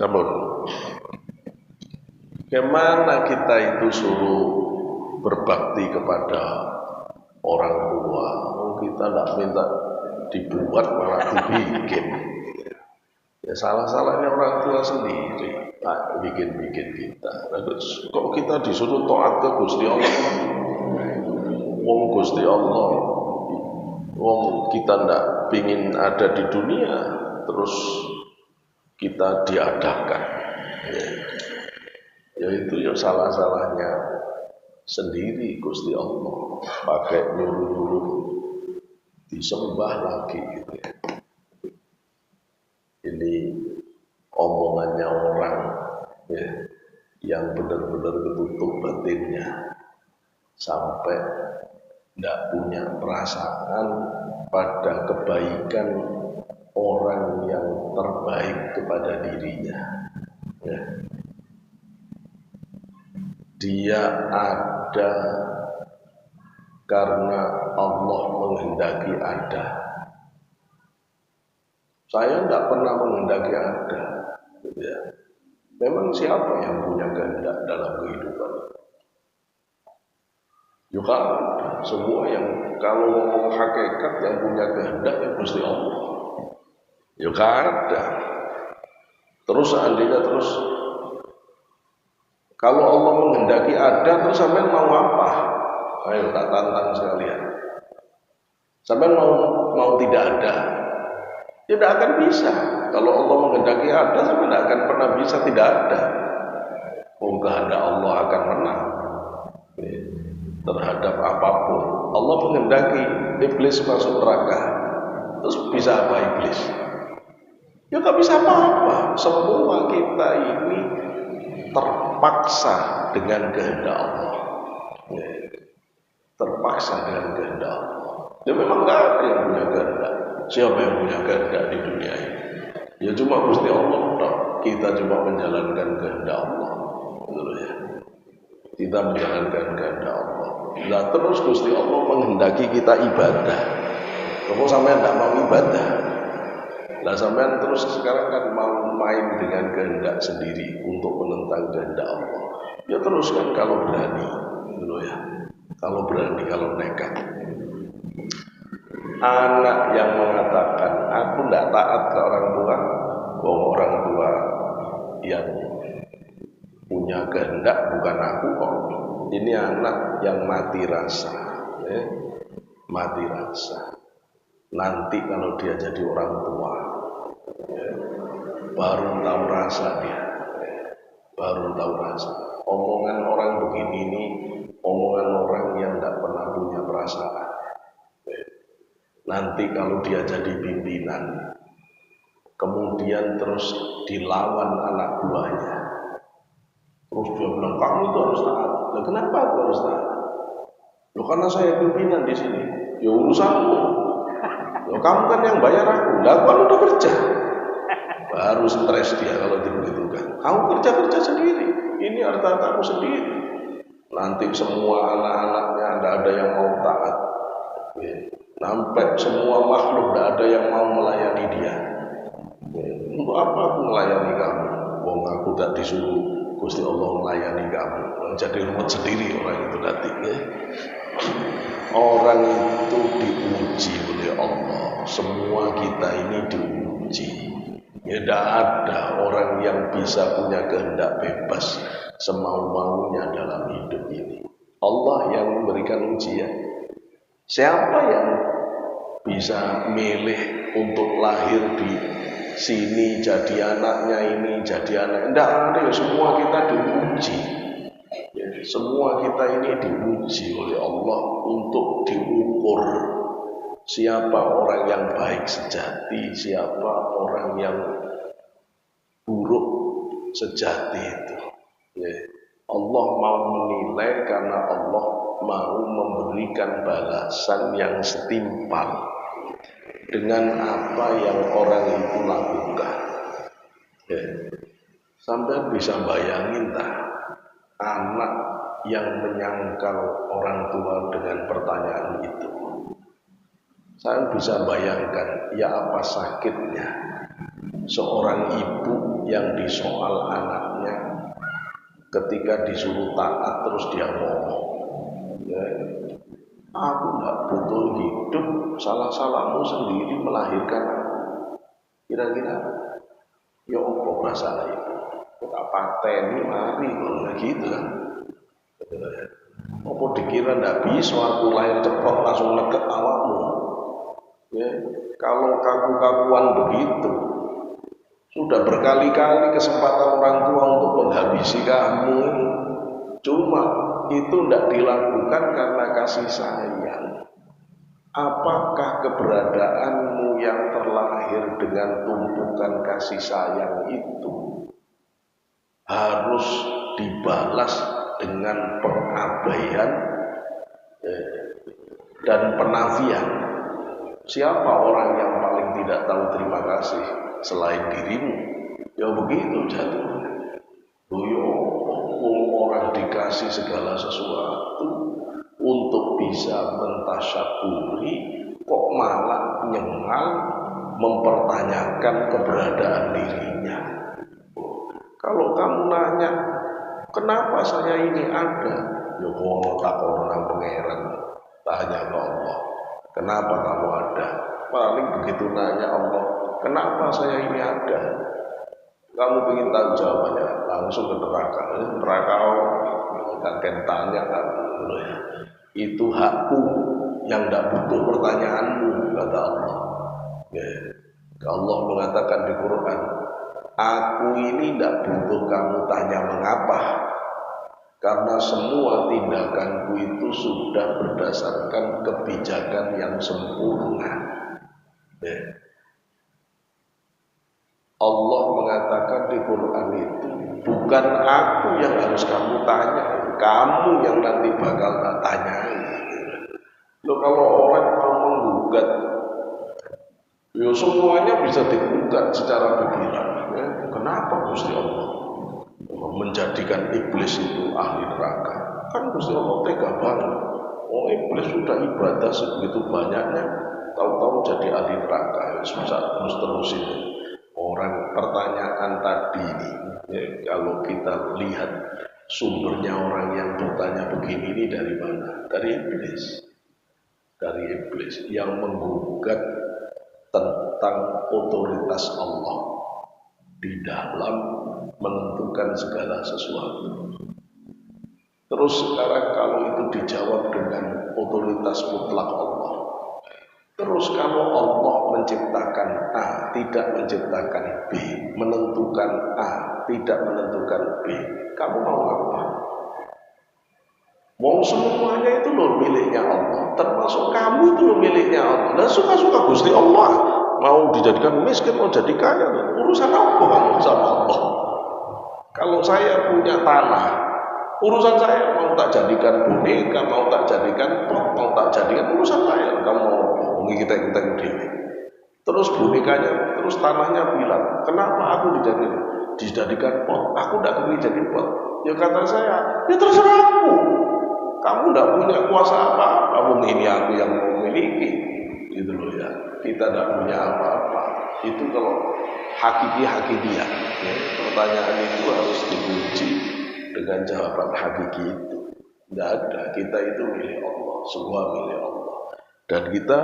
Namun, bagaimana kita itu suruh berbakti kepada orang tua? Kita tidak minta dibuat malah dibikin. Ya salah-salahnya orang tua sendiri bikin kita. Terus kok kita disuruh taat ke Gusti Allah? Wong Gusti Allah, wong kita ndak pingin ada di dunia, terus kita diadakan. Ya itu ya salah-salahnya sendiri Gusti Allah, pakai nyuruh-nyuruh disembah lagi gitu ya. Ini omongannya orang ya, yang benar-benar ketutup batinnya sampai tidak punya perasaan pada kebaikan orang yang terbaik kepada dirinya ya. Dia ada karena Allah menghendaki ada. Saya tidak pernah menghendaki ada ya. Memang siapa yang punya kehendak dalam kehidupan? Juga semua yang kalau ngomong hakikat yang punya kehendak ya Gusti Allah. Juga ada. Terus seandainya terus kalau Allah menghendaki ada, terus sampean mau apa? Ayo tak tantang sekalian. Sampean mau tidak ada? Ya tidak akan bisa. Kalau Allah menghendaki ada, sampean tidak akan pernah bisa tidak ada. Kehendak Allah akan menang terhadap apapun. Allah menghendaki iblis masuk neraka, terus bisa apa iblis? Ya nggak bisa apa-apa. Semua kita ini terpaksa dengan kehendak Allah. Terpaksa dengan kehendak Allah. Ya memang nggak ada yang punya kehendak. Siapa yang punya kehendak di dunia ini? Ya cuma Gusti Allah. Kita cuma menjalankan kehendak Allah. Betul ya. Kita menjalankan kehendak Allah. Nah terus Gusti Allah menghendaki kita ibadah. Kamu sampai tidak mau ibadah. Nah sampai terus sekarang kan mau main dengan kehendak sendiri untuk menentang kehendak Allah. Ya terus kan kalau berani, dulu ya. Kalau berani, kalau nekat. Anak yang mengatakan aku tidak taat ke orang tua, orang tua yang punya kehendak bukan aku kok. Ini anak yang mati rasa, mati rasa. Nanti kalau dia jadi orang tua, baru tahu rasa dia, baru tahu rasa. Omongan orang begini ini, omongan orang yang tidak pernah punya perasaan. Nanti kalau dia jadi pimpinan, kemudian terus dilawan anak buahnya, terus dia bilang kamu itu harus taat. Nah, kenapa aku harus taat? Loh karena saya pimpinan di sini. Ya urusanmu. Loh kamu kan yang bayar aku. Lah aku kan udah kerja. Baru stres dia kalau dibegitukan. Kamu kerja sendiri. Ini harta-hartamu sendiri. Nanti semua anak-anaknya tidak ada yang mau taat. Sampai semua makhluk tidak ada yang mau melayani dia. Untuk apa aku melayani kamu? Wong aku tak disuruh Gusti Allah melayani kamu. Jadi rumah sendiri orang itu nanti. Orang itu diuji oleh Allah. Semua kita ini diuji. Ya tidak ada orang yang bisa punya kehendak bebas semau-maunya dalam hidup ini. Allah yang memberikan ujian. Siapa yang bisa milih untuk lahir di sini jadi anaknya ini jadi anak? Tidak ada ya, semua kita diuji. Ya, semua kita ini diuji oleh Allah untuk diukur siapa orang yang baik sejati, siapa orang yang buruk sejati itu. Ya. Allah mau menilai karena Allah mau memberikan balasan yang setimpal dengan apa yang orang itu lakukan. Ya. Sampai bisa bayangin tak anak yang menyangkal orang tua dengan pertanyaan itu. Saya bisa bayangkan ya apa sakitnya seorang ibu yang disoal anaknya ketika disuruh taat terus dia ngomong, ya, aku nggak butuh hidup, salah-salahmu sendiri melahirkan aku. Kira-kira ya apa masalah itu? Tak pateni mari kalau gitu kan. Apa dikira ndak bisa aku lahir cepet langsung neket awakmu? Ya, kalau kaku-kakuan begitu, sudah berkali-kali kesempatan orang tua untuk menghabisi kamu, cuma itu tidak dilakukan karena kasih sayang. Apakah keberadaanmu yang terlahir dengan tumpukan kasih sayang itu harus dibalas dengan pengabaian dan penafian? Siapa orang yang paling tidak tahu terima kasih selain dirimu? Ya begitu jatuhnya. Orang dikasih segala sesuatu untuk bisa mentasyakuri, kok malah nyengal mempertanyakan keberadaan dirinya. Kalau kamu nanya, kenapa saya ini ada? Ya kalau tak orang pangeran, tanya ke Allah, kenapa kamu ada? Paling begitu nanya Allah, kenapa saya ini ada? Kamu ingin tahu jawabannya, langsung ke neraka. Neraka akan tanya kamu, ya. Itu hakku yang tidak butuh pertanyaanmu, kata Allah. Ya. Allah mengatakan di Quran, aku ini tidak butuh kamu tanya mengapa, karena semua tindakanku itu sudah berdasarkan kebijakan yang sempurna. Ya. Allah mengatakan di Quran itu, bukan aku yang harus kamu tanya, kamu yang nanti bakal tak tanyai. Loh, kalau orang mau menggugat, ya semuanya bisa digugat secara pikiran. Ya, kenapa Gusti Allah menjadikan iblis itu ahli neraka? Kan Gusti Allah tega banget. Oh, iblis sudah ibadah sebegitu banyaknya, tahu-tahu jadi ahli neraka. Susah terus itu. Orang pertanyaan tadi ini, ya, kalau kita lihat sumbernya orang yang bertanya begini ini dari mana? Dari iblis. Dari iblis yang menggugat tentang otoritas Allah di dalam menentukan segala sesuatu. Terus sekarang kalau itu dijawab dengan otoritas mutlak Allah, terus kalau Allah menciptakan A, tidak menciptakan B, menentukan A, tidak menentukan B, kamu mau apa? Mau semuanya itu loh miliknya Allah, termasuk kamu itu loh miliknya Allah. Dan suka-suka Gusti Allah, mau dijadikan miskin, mau jadi kaya, urusan apa kamu sama Allah? Kalau saya punya tanah, urusan saya, mau tak jadikan boneka, mau tak jadikan pot, mau tak jadikan, urusan saya. Kamu mau kita ini. Terus bonekanya, terus tanahnya bilang, kenapa aku dijadikan pot? Aku tidak ingin jadi pot. Ya kata saya, ya terserah aku. Kamu tidak punya kuasa apa-apa. Kamu ini aku yang memiliki. Gitu loh ya. Kita tidak punya apa-apa. Itu kalau hakiki-hakikiah. Ya. Pertanyaan itu harus diuji dengan jawaban hakiki itu. Tidak ada. Kita itu milik Allah. Semua milik Allah. Dan kita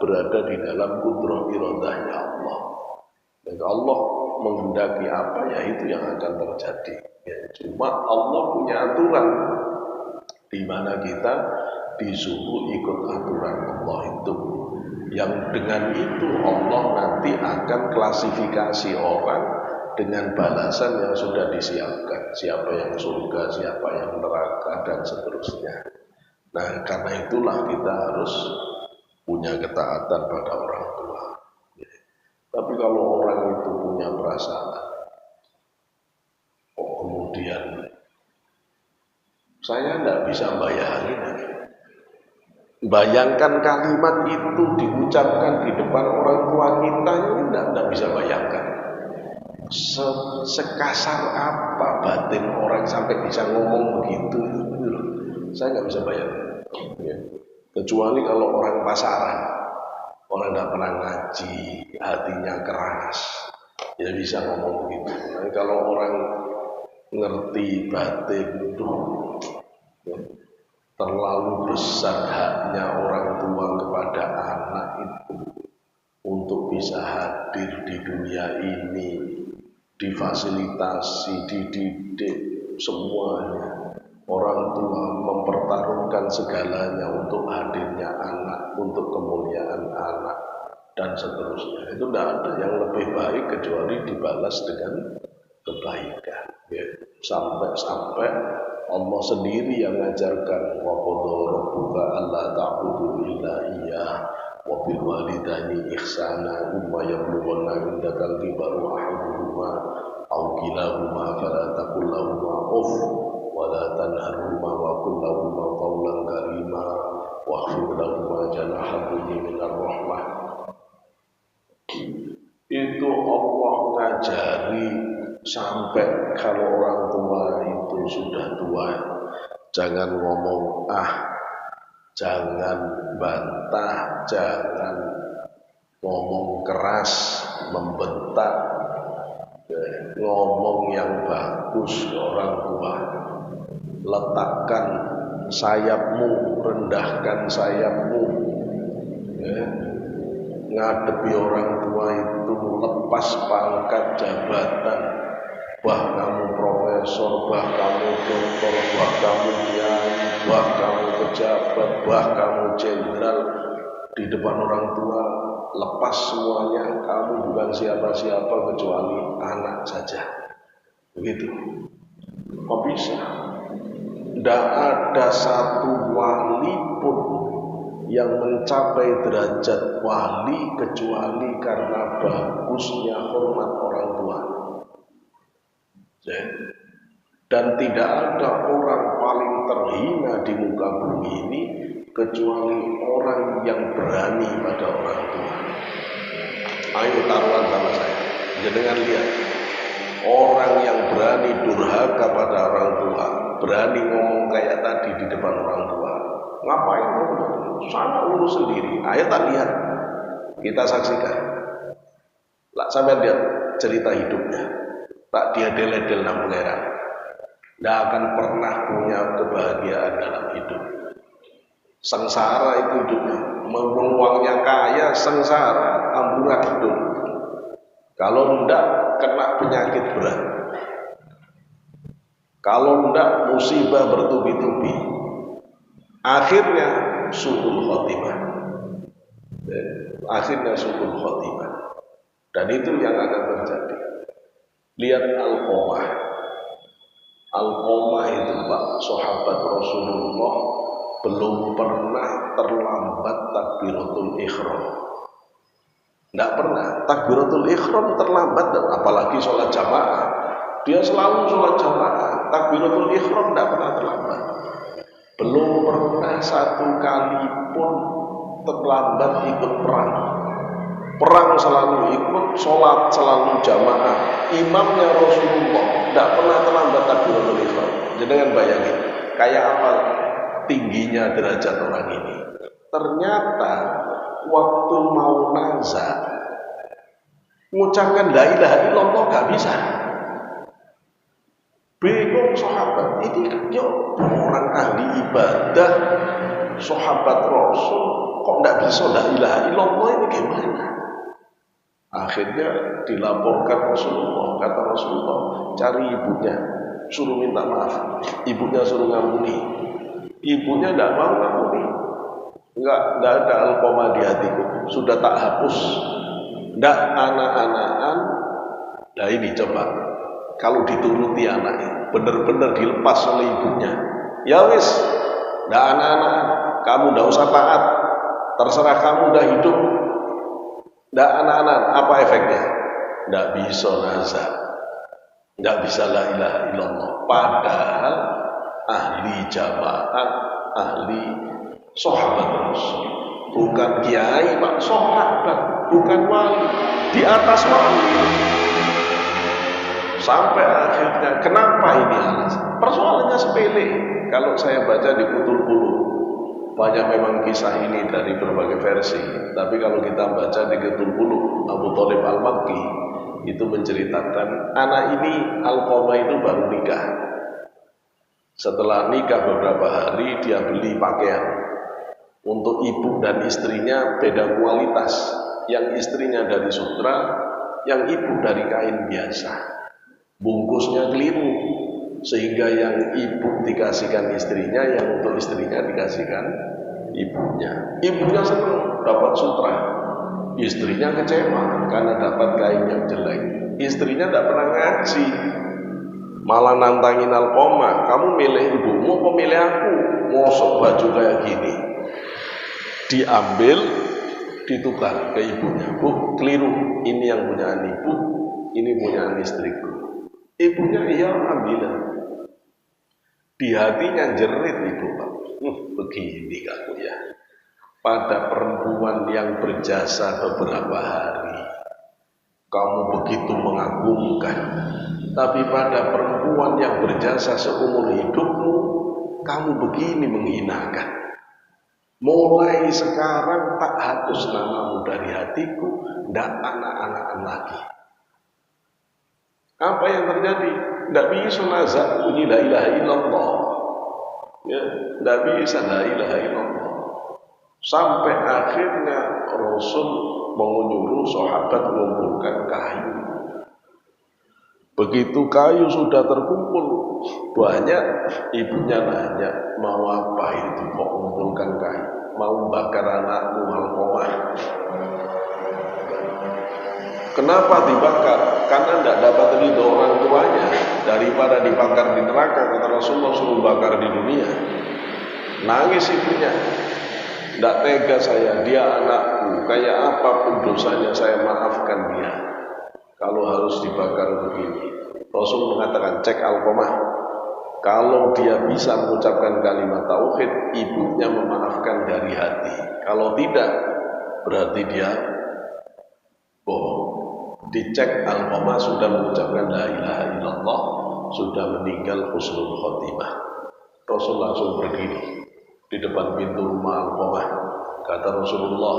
berada di dalam kudrah iradahnya Allah. Dan Allah menghendaki apa, ya itu yang akan terjadi. Ya, cuma Allah punya aturan di mana kita disuruh ikut aturan Allah itu. Yang dengan itu Allah nanti akan klasifikasi orang dengan balasan yang sudah disiapkan. Siapa yang surga, siapa yang neraka, dan seterusnya. Nah, karena itulah kita harus punya ketaatan pada orang tua. Tapi kalau orang itu punya perasaan, kemudian saya tidak bisa bayangkan kalimat itu diucapkan di depan orang tua kita, ini tidak bisa bayangkan. Sekasar apa batin orang sampai bisa ngomong begitu, saya nggak bisa bayangkan. Ya. Kecuali kalau orang pasaran, orang tidak pernah ngaji, hatinya keras, Ya bisa ngomong begitu. Nah, kalau orang ngerti batin itu terlalu besar haknya orang tua kepada anak itu untuk bisa hadir di dunia ini, difasilitasi, dididik, semuanya. Orang tua mempertaruhkan segalanya untuk hadirnya anak, untuk kemuliaan anak, dan seterusnya. Itu tidak ada yang lebih baik kecuali dibalas dengan kebaikan. Ya. Sampai-sampai Allah sendiri yang mengajarkan wa qadha rabbuka alla ta'budu illa iyyah wa bil walidaini ihsana imma yablughanna indaka al-kibara ahaduhuma aw kilahuma fala taqul lahumā uff wa la tanharhumā wa qul lahumā qawlan karīmā wakhfid lahumā janaha dhulli minar rahmah. Itu Allah ngajari sampai kalau orang tua itu sudah tua, jangan ngomong jangan bantah, jangan ngomong keras, membentak, ngomong yang bagus ke orang tua. Letakkan sayapmu, rendahkan sayapmu, ngadepi orang tua itu, lepas pangkat jabatan, bah kamu profesor, bah kamu doktor, bah kamu kiai, bah kamu pejabat, bah kamu jenderal, di depan orang tua lepas semuanya, kamu bukan siapa-siapa kecuali anak saja. Begitu. Kok bisa? Tidak ada satu wali pun yang mencapai derajat wali kecuali karena bagusnya hormat orang tua. Dan tidak ada orang paling terhina di muka bumi ini kecuali orang yang berani pada orang tua. Ayo taruhan sama saya, jangan lihat orang yang berani durhaka pada orang tua, berani ngomong kayak tadi di depan orang tua. Ngapain ngomong? Sana urus sendiri. Ayo tak lihat, kita saksikan. Lah sampai lihat cerita hidupnya, tak dia deledel nang pangeran. Tidak akan pernah punya kebahagiaan dalam hidup. Sengsara itu hidupnya. Uangnya kaya, sengsara, amburadul. Kalau tidak kena penyakit berat. Kalau tidak musibah bertubi-tubi. Akhirnya su'ul khotimah. Akhirnya su'ul khotimah. Dan itu yang akan terjadi. Lihat Alqamah. Alqamah itu Pak, sahabat Rasulullah belum pernah terlambat takbiratul ihram. Tidak pernah. Takbiratul ihram terlambat, apalagi sholat jamaah. Dia selalu sholat jamaah. Takbiratul ihram tidak pernah terlambat. Belum pernah satu kali pun terlambat ikut perang. Perang selalu ikut, sholat selalu jamaah. Imamnya Rasulullah tidak pernah terlambat takbiratul ihram. Jangan bayangin kayak apa tingginya derajat orang ini. Ternyata waktu mau nazar mengucapkan la ilaha illallah gak bisa. Bingung sahabat, ini kan orang ahli ibadah, sahabat Rasul kok gak bisa la ilaha illallah, ini gimana? Akhirnya dilaporkan Rasulullah, kata Rasulullah, cari ibunya, suruh minta maaf. Ibunya suruh ngampuni. Ibunya tidak mau ngampuni. Enggak ada Alqamah di hatiku, sudah tak hapus. Tidak anak-anakan. Nah ini coba, kalau dituruti anaknya, benar-benar dilepas oleh ibunya. Ya wis, tidak anak-anakan, kamu tidak usah taat, terserah kamu udah hidup. Tidak anak-anak, apa efeknya? Tidak bisa nazar, tidak bisa la ilaha illallah. Padahal ahli jamaah, ahli sahabat Rasul, bukan kiai Pak, sahabat, bukan wali, di atas wali. Sampai akhirnya, kenapa ini alasan? Persoalannya sepele. Kalau saya baca di Kutul Qulub, banyak memang kisah ini dari berbagai versi. Tapi kalau kita baca di Kutul Qulub, Abu Thalib Al-Makki itu menceritakan anak ini Alqamah itu baru nikah. Setelah nikah beberapa hari dia beli pakaian untuk ibu dan istrinya beda kualitas. Yang istrinya dari sutra, yang ibu dari kain biasa. Bungkusnya keliru, sehingga yang ibu dikasihkan istrinya, yang untuk istrinya dikasihkan ibunya. Ibunya senang dapat sutra, istrinya kecewa karena dapat kain yang jelek. Istrinya tidak pernah ngaji, malah nantangin Alqamah, kamu milih ibumu apa milih aku? Mosok baju kayak gini. Diambil, ditukar ke ibunya. Bu, keliru, ini yang punya ibu, ini punya istriku. Ibunya iya, ambilan. Di hatinya jerit ibu, begini kamu ya. Pada perempuan yang berjasa beberapa hari, kamu begitu mengagumkan. Tapi pada perempuan yang berjasa seumur hidupmu, kamu begini menghinakan. Mulai sekarang tak hapus namamu dari hatiku, dan anak-anak lagi. Apa yang terjadi? Tidak bisa nazak bunyi la ilaha illallah. Ya, tidak bisa la ilaha illallah. Sampai akhirnya Rasul menyuruh sahabat mengumpulkan kayu. Begitu kayu sudah terkumpul banyak, ibunya nanya, mau apa itu kok mengumpulkan kayu? Mau bakar anakmu Alqamah. Kenapa dibakar? Karena tidak dapat ridho orang tuanya. Daripada dibakar di neraka, kata Rasulullah, suruh bakar di dunia. Nangis ibunya. Tidak tega saya, dia anakku, kayak apapun dosanya saya maafkan dia. Kalau harus dibakar begini. Rasul mengatakan, cek Alqamah. Kalau dia bisa mengucapkan kalimat tauhid, ibunya memaafkan dari hati. Kalau tidak, berarti dia bohong. Dicek Alqamah sudah mengucapkan la ilaha illallah, sudah meninggal husnul khotimah. Rasul langsung berdiri di depan pintu rumah Alqamah. Kata Rasulullah,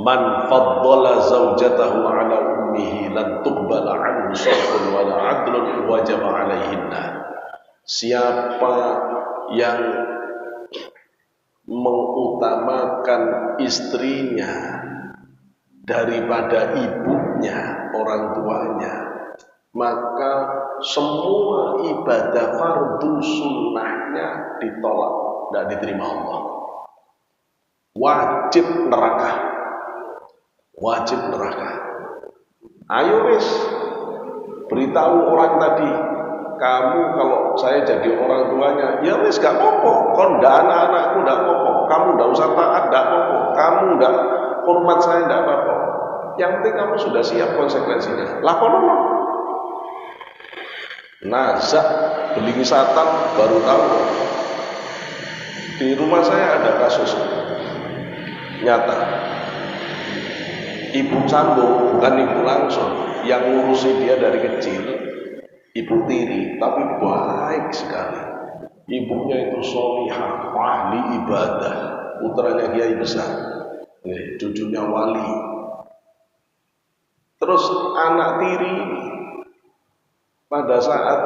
man faddala zawjatahu ala ummihi lan tuqbala anhu sarfun wala adlun wajaba alaihinna. Siapa yang mengutamakan istrinya daripada ibunya, orang tuanya, maka semua ibadah fardu sunnahnya ditolak, tidak diterima Allah. Wajib neraka. Wajib neraka. Ayo wis, beritahu orang tadi, kamu kalau saya jadi orang tuanya, ya wis gak apa-apa. Kon ndak anak-anakku ndak apa-apa. Kamu ndak usah taat ndak apa-apa. Kamu ndak hormat saya ndak apa-apa. Yang penting kamu sudah siap konsekuensinya. Lakonono. Nazak beli wisata baru tahu. Di rumah saya ada kasus nyata. Ibu sambung, bukan ibu langsung, yang ngurusi dia dari kecil, ibu tiri, tapi baik sekali. Ibunya itu sholihah, ahli ibadah, putranya kiai besar, cucunya wali. Terus anak tiri pada saat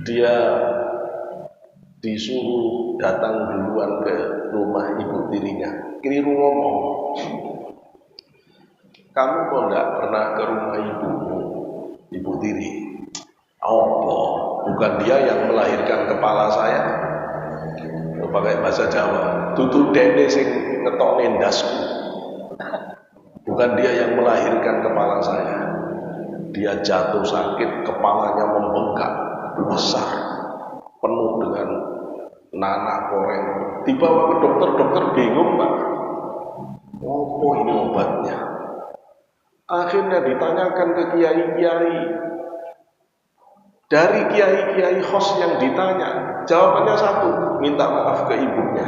dia disuruh datang duluan ke rumah ibu tirinya, keliru ngomong. Kamu kok enggak pernah ke rumah ibumu, ibu tiri? Allah, bukan dia yang melahirkan kepala saya. Pakai bahasa Jawa, tutu dene sing ngetokne ndasku. Bukan dia yang melahirkan kepala saya. Dia jatuh sakit, kepalanya membengkak besar, penuh dengan nanah koreng. Dibawa ke dokter, dokter bingung, Pak. Apa ini obatnya? Akhirnya ditanyakan ke kiai-kiai. Dari kiai-kiai host yang ditanya, jawabannya satu, minta maaf ke ibunya.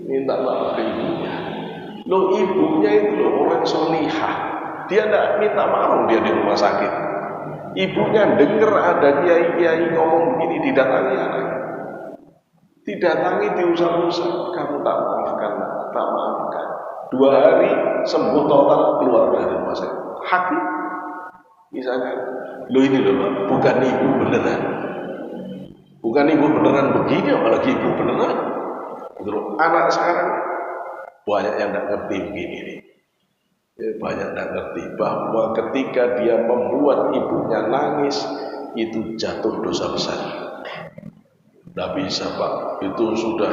Minta maaf ke ibunya. Loh, ibunya itu loh orang solihah. Dia tidak minta maaf, dia di rumah sakit. Ibunya dengar ada kiai-kiai ngomong begini, didatangi anak. Didatangi, diusap-usap, kamu tak maafkan, tak maafkan. 2 hari sembuh total, keluar dari rumah sakit. hakim. Misalnya, lo ini loh Pak, bukan ibu beneran. Bukan ibu beneran begini, apalagi ibu beneran. Terus anak sekarang banyak yang tidak ngerti begini nih. Ya, banyak tidak ngerti bahwa ketika dia membuat ibunya nangis, itu jatuh dosa besar. Tidak bisa Pak, itu sudah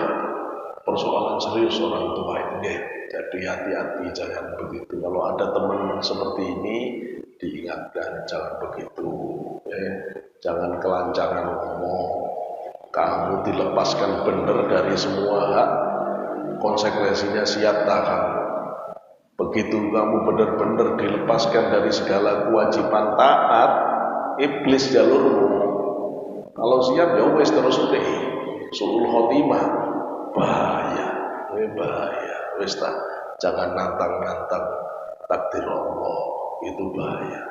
persoalan serius orang tua ini. Jadi hati-hati, jangan begitu. Kalau ada teman seperti ini, diingatkan jangan begitu. Jangan kelancangan ngomong. Kamu dilepaskan benar dari semua hak, konsekuensinya siap tak kamu. Begitu kamu benar-benar dilepaskan dari segala kewajiban taat, iblis jalurmu. Kalau siap ya wes terus deh. Suul khotimah, bahaya, bahaya. Wes tak, jangan nantang-nantang takdir Allah, itu bahaya.